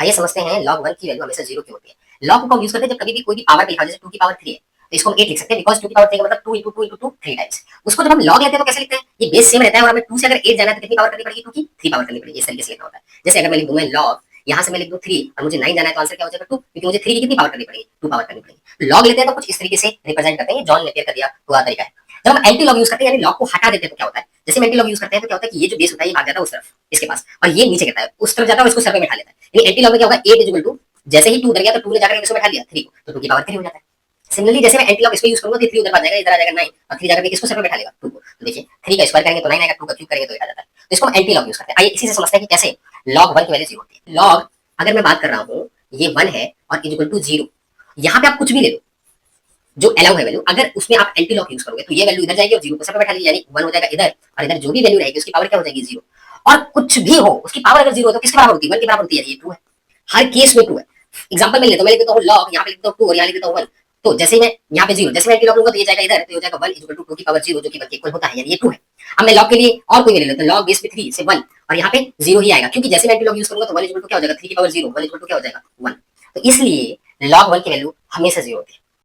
आइए समझते हैं log 1 की वैल्यू हमेशा 0 क्यों होती है। log को हम यूज करते हैं जब कभी भी कोई भी पावर लिखा हो, जैसे 2 की पावर 3 है तो इसको हम 8 लिख सकते हैं, बिकॉज 2 की पावर 3 का मतलब 2 into 2 into 2 3 टाइम्स। उसको जब हम log लेते हैं तो कैसे लिखते हैं, ये बेस सेम रहता है और हमें 2 से अगर 8 जाना है तो कितनी पावर करनी पड़ेगी, 2 की 3 पावर करनी पड़ेगी। इस तरीके से लिखना होता है। जैसे अगर मैं लिख दूं मैं log, यहाँ से मैं लिख दूं 3 और मुझे 9 जाना है तो आंसर क्या हो जाएगा 2, क्योंकि मुझे 3 की कितनी पावर करनी पड़ेगी, 2 पावर करनी पड़ेगी। log लेते हैं तो कुछ इस तरीके से रिप्रेजेंट करते हैं, जॉन नेपियर का दिया हुआ तरीका है। जब हम एंटी लॉग यूज करते हैं यानी लॉग को हटा देते हैं तो क्या होता है, जैसे हम एंटी लॉग यूज करते हैं तो क्या होता है कि ये जो बेस होता है ये भाग जाता है उस तरफ इसके पास और ये नीचे गिरता है, उस तरफ जाता है और इसको सर पे बैठा लेता है। यानी एंटी लॉग में क्या होगा, 8 इक्वल टू जैसे ही 2 उधर गया तो 2 ने जाकर इसको बैठा लिया 3 को, तो 2 की पावर 3 हो जाता है। सिमिलरली जैसे मैं एंटी लॉग इस पे यूज करूंगा तो 3 उधर भाग जाएगा, इधर आ जाएगा 9 और 3 जाकर इसको सर पे बैठा लेगा 2 को। तो देखिए 3 का स्क्वायर करेंगे तो 9 आएगा, 2 का क्यूब करेंगे तो 8 आ जाता है। तो इसको हम एंटी लॉग यूज करते हैं। आइए इसी से समझते हैं कि कैसे log 1 की वैल्यू 0 होती है। log अगर मैं बात कर रहा हूँ ये 1 है और इक्वल टू 0, यहाँ पे आप कुछ भी ले लो जो अलाउ है वैल्यू, अगर उसमें आप एंटी लॉक यूज करोगे तो ये वैल्यू इधर जाएगी और 0 को सब पे बैठा ली, यानी 1 हो जाएगा इधर और इधर जो भी वैल्यू रहेगी उसकी पावर क्या हो जाएगी 0। और कुछ भी हो उसकी पावर अगर 0 हो तो किसके बराबर होती है, 1 के बराबर होती है। ये 2 है, हर केस में 2 है। एग्जांपल में लेता हूं, मैं लिख देता हूं log, यहाँ पे लिख देता हूं 2 और यहाँ लिख देता हूं 1। तो जैसे ही मैं यहाँ पे 0, जैसे मैं एंटी लॉक लूंगा तो ये जाएगा इधर, तो ये हो जाएगा 1 इक्वल टू 2 की पावर 0 जो कि 1 के इक्वल होता है, यानी ये 2 है। अब मैं log के लिए और कोई वैल्यू लेता हूं, log बेस पे 3 से 1 और यहाँ पे 0 ही आएगा, क्योंकि जैसे मैं एंटी लॉक यूज करूंगा तो 1 इक्वल टू क्या हो जाएगा 3 की पावर 0, 1 इक्वल टू क्या हो जाएगा 1। तो इसलिए log 1 की वैल्यू हमेशा 0 होती है।